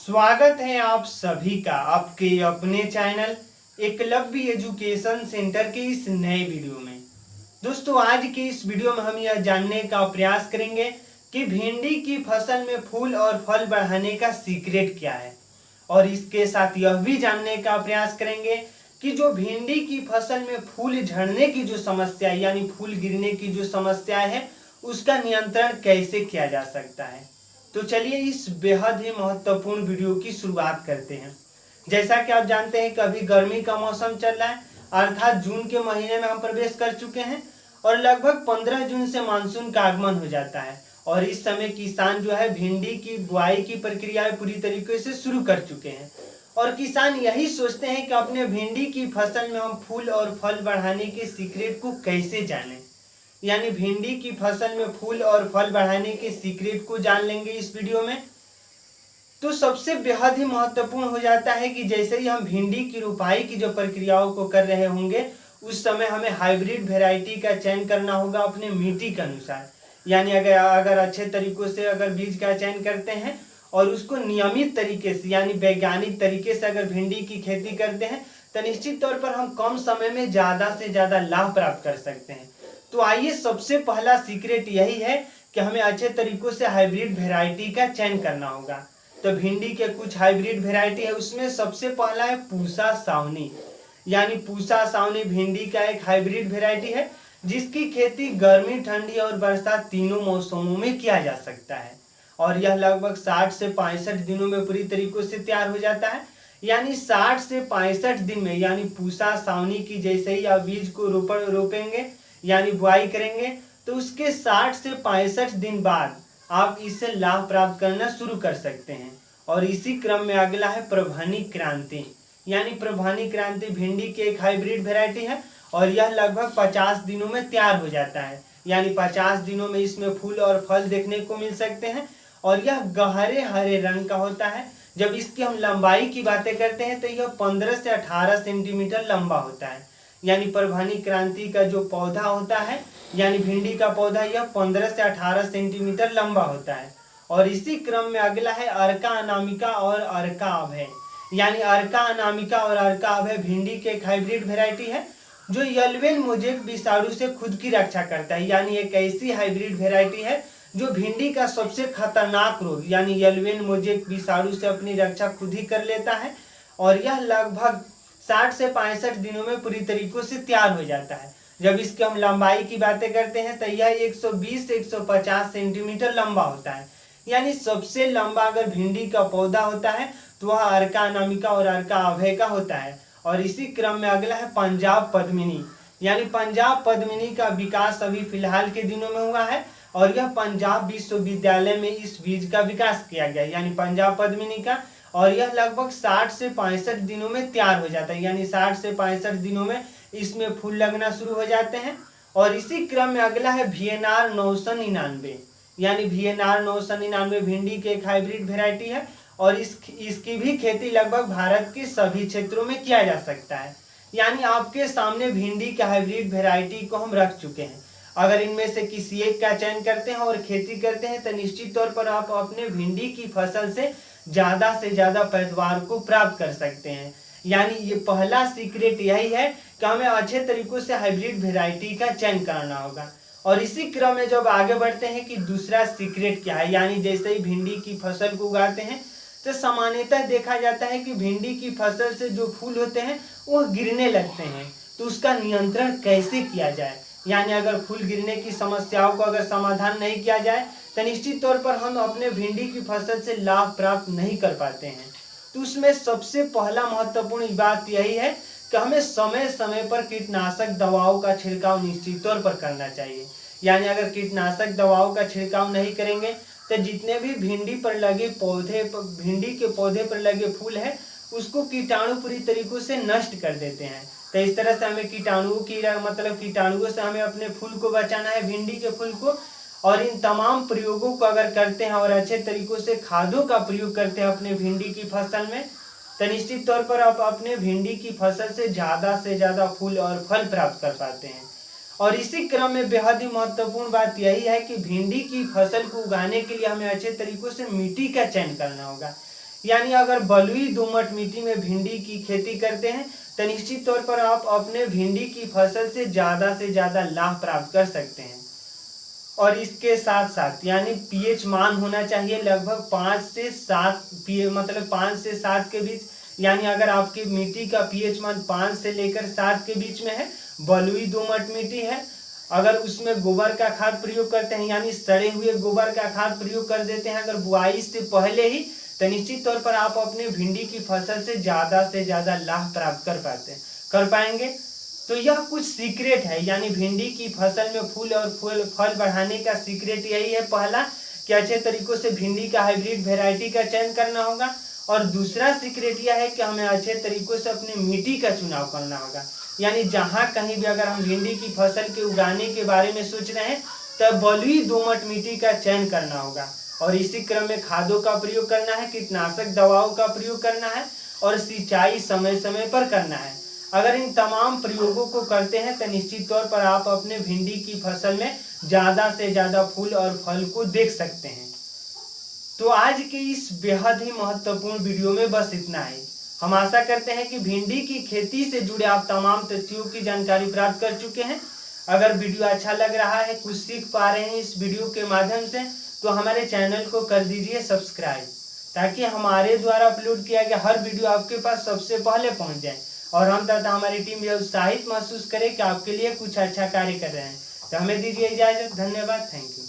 स्वागत है आप सभी का आपके अपने चैनल एकलव्य एजुकेशन सेंटर के इस नए वीडियो में। दोस्तों, आज के इस वीडियो में हम यह जानने का प्रयास करेंगे कि भिंडी की फसल में फूल और फल बढ़ाने का सीक्रेट क्या है, और इसके साथ यह भी जानने का प्रयास करेंगे कि जो भिंडी की फसल में फूल झड़ने की जो समस्या यानी फूल गिरने की जो समस्या है उसका नियंत्रण कैसे किया जा सकता है। तो चलिए इस बेहद ही महत्वपूर्ण वीडियो की शुरुआत करते हैं। जैसा कि आप जानते हैं कि अभी गर्मी का मौसम चल रहा है, अर्थात जून के महीने में हम प्रवेश कर चुके हैं और लगभग 15 जून से मानसून का आगमन हो जाता है। और इस समय किसान जो है भिंडी की बुआई की प्रक्रिया पूरी तरीके से शुरू कर चुके हैं और किसान यही सोचते हैं कि अपने भिंडी की फसल में हम फूल और फल बढ़ाने के सीक्रेट को कैसे जानें। यानी भिंडी की फसल में फूल और फल बढ़ाने के सीक्रेट को जान लेंगे इस वीडियो में। तो सबसे बेहद ही महत्वपूर्ण हो जाता है कि जैसे ही हम भिंडी की रोपाई की जो प्रक्रियाओं को कर रहे होंगे उस समय हमें हाइब्रिड वेराइटी का चयन करना होगा अपने मिट्टी के अनुसार। यानी अगर अच्छे तरीकों से अगर बीज का चयन करते हैं और उसको नियमित तरीके से यानी वैज्ञानिक तरीके से अगर भिंडी की खेती करते हैं तो निश्चित तौर पर हम कम समय में ज़्यादा से ज़्यादा लाभ प्राप्त कर सकते हैं। तो आइए, सबसे पहला सीक्रेट यही है कि हमें अच्छे तरीकों से हाइब्रिड वेराइटी का चयन करना होगा। तो भिंडी के कुछ हाइब्रिड वेराइटी है, उसमें सबसे पहला है पूसा सावनी। यानी पूसा सावनी भिंडी का एक हाइब्रिड वेराइटी है जिसकी खेती गर्मी, ठंडी और बरसात तीनों मौसमों में किया जा सकता है और यह लगभग 60 से 65 दिनों में पूरी तरीकों से तैयार हो जाता है। यानी 60 से 65 दिन में यानी पूसा सावनी की जैसे ही आप बीज को रोपेंगे यानी बुआई करेंगे तो उसके 60 से 65 दिन बाद आप इससे लाभ प्राप्त करना शुरू कर सकते हैं। और इसी क्रम में अगला है प्रभानी क्रांति। यानी प्रभानी क्रांति भिंडी की एक हाइब्रिड वेराइटी है और यह लगभग 50 दिनों में तैयार हो जाता है। यानी 50 दिनों में इसमें फूल और फल देखने को मिल सकते हैं और यह गहरे हरे रंग का होता है। जब इसकी हम लंबाई की बातें करते हैं तो यह 15 से 18 सेंटीमीटर लंबा होता है। यानी प्रभानी क्रांति का जो पौधा होता है यानी भिंडी का पौधा यह 15 से 18 सेंटीमीटर लंबा होता है। और इसी क्रम में अगला है अर्का अनामिका और अर्का अभय। यानी अर्का अनामिका और अर्का अभय भिंडी के एक हाइब्रिड वेराइटी है जो येल्वेन मोजेक विषाणु से खुद की रक्षा करता है। यानी एक ऐसी हाइब्रिड वेराइटी है जो भिंडी का सबसे खतरनाक रोग यानी येल्वेन मोजेक विषाणु से अपनी रक्षा खुद ही कर लेता है और यह लगभग 60 से 65 दिनों में पूरी तरीकों से तैयार हो जाता है। जब इसकी हम लंबाई की बातें करते हैं तो यह 120 से 150 सेंटीमीटर लंबा होता है। यानी सबसे लंबा अगर भिंडी का पौधा होता है तो वह अर्का अनामिका और अर्का अभय का होता है। और इसी क्रम में अगला है पंजाब पद्मिनी। यानी पंजाब पद्मिनी का विकास अभी फिलहाल के दिनों में हुआ है और यह पंजाब विश्वविद्यालय में इस बीज का विकास किया गया यानी पंजाब पद्मिनी का। और यह लगभग 60 से 65 दिनों में तैयार हो जाता है। यानी 60 से 65 दिनों में इसमें फूल लगना शुरू हो जाते हैं। और इसी क्रम में अगला है VNR 999। यानी VNR 999 भिंडी के एक हाइब्रिड वेराइटी है और इसकी भी खेती लगभग भारत के सभी क्षेत्रों में किया जा सकता है। यानी आपके सामने भिंडी के हाइब्रिड वेराइटी को हम रख चुके हैं। अगर इनमें से किसी एक का चयन करते हैं और खेती करते हैं तो निश्चित तौर पर आप अपने भिंडी की फसल से ज़्यादा पैदावार को प्राप्त कर सकते हैं। यानी ये पहला सीक्रेट यही है कि हमें अच्छे तरीकों से हाइब्रिड वेराइटी का चयन करना होगा। और इसी क्रम में जब आगे बढ़ते हैं कि दूसरा सीक्रेट क्या है, यानी जैसे ही भिंडी की फसल को उगाते हैं तो सामान्यतः देखा जाता है कि भिंडी की फसल से जो फूल होते हैं वो गिरने लगते हैं। तो उसका नियंत्रण कैसे किया जाए। यानी अगर फूल गिरने की समस्याओं को अगर समाधान नहीं किया जाए तो निश्चित तौर पर हम अपने भिंडी की फसल से लाभ प्राप्त नहीं कर पाते हैं। तो उसमें सबसे पहला महत्वपूर्ण बात यही है कि हमें समय समय पर कीटनाशक दवाओं का छिड़काव निश्चित तौर पर करना चाहिए। यानी अगर कीटनाशक दवाओं का छिड़काव नहीं करेंगे तो जितने भी भिंडी के पौधे पर लगे फूल है उसको कीटाणु पूरी तरीकों से नष्ट कर देते हैं। तो इस तरह से हमें कीटाणुओं से हमें अपने फूल को बचाना है, भिंडी के फूल को। और इन तमाम प्रयोगों को अगर करते हैं और अच्छे तरीकों से खादों का प्रयोग करते हैं अपने भिंडी की फसल में तो निश्चित तौर पर आप अपने भिंडी की फसल से ज़्यादा फूल और फल प्राप्त कर पाते हैं। और इसी क्रम में बेहद ही महत्वपूर्ण बात यही है कि भिंडी की फसल को उगाने के लिए हमें अच्छे तरीकों से मिट्टी का चयन करना होगा। यानी अगर बलुई दोमट मिट्टी में भिंडी की खेती करते हैं तो निश्चित तौर पर आप अपने भिंडी की फसल से ज़्यादा लाभ प्राप्त कर सकते हैं। और इसके साथ साथ यानी पीएच मान होना चाहिए लगभग 5 से 7 मतलब 5 से 7 के बीच। यानी अगर आपकी मिट्टी का पीएच मान 5 से लेकर 7 के बीच में है, बलुई दोमट मिट्टी है, अगर उसमें गोबर का खाद प्रयोग करते हैं यानी सड़े हुए गोबर का खाद प्रयोग कर देते हैं अगर बुआई से पहले ही, तो निश्चित तौर पर आप अपने भिंडी की फसल से ज़्यादा लाभ प्राप्त कर पाएंगे। तो यह कुछ सीक्रेट है, यानी भिंडी की फसल में फूल और फल बढ़ाने का सीक्रेट यही है। पहला कि अच्छे तरीकों से भिंडी का हाइब्रिड वेराइटी का चयन करना होगा, और दूसरा सीक्रेट यह है कि हमें अच्छे तरीकों से अपनी मिट्टी का चुनाव करना होगा। यानी जहाँ कहीं भी अगर हम भिंडी की फसल के उगाने के बारे में सोच रहे हैं तब बलुई दोमट मिट्टी का चयन करना होगा, और इसी क्रम में खादों का प्रयोग करना है, कीटनाशक दवाओं का प्रयोग करना है, और सिंचाई समय समय पर करना है। अगर इन तमाम प्रयोगों को करते हैं तो निश्चित तौर पर आप अपने भिंडी की फसल में ज़्यादा से ज़्यादा फूल और फल को देख सकते हैं। तो आज के इस बेहद ही महत्वपूर्ण वीडियो में बस इतना ही। हम आशा करते हैं कि भिंडी की खेती से जुड़े आप तमाम तथ्यों की जानकारी प्राप्त कर चुके हैं। अगर वीडियो अच्छा लग रहा है, कुछ सीख पा रहे हैं इस वीडियो के माध्यम से, तो हमारे चैनल को कर दीजिए सब्सक्राइब, ताकि हमारे द्वारा अपलोड किया गया हर वीडियो आपके पास सबसे पहले पहुंच जाए और हम तथा हमारी टीम यह उत्साहित महसूस करे कि आपके लिए कुछ अच्छा कार्य कर रहे हैं। तो हमें दीजिए इजाजत। धन्यवाद। Thank you.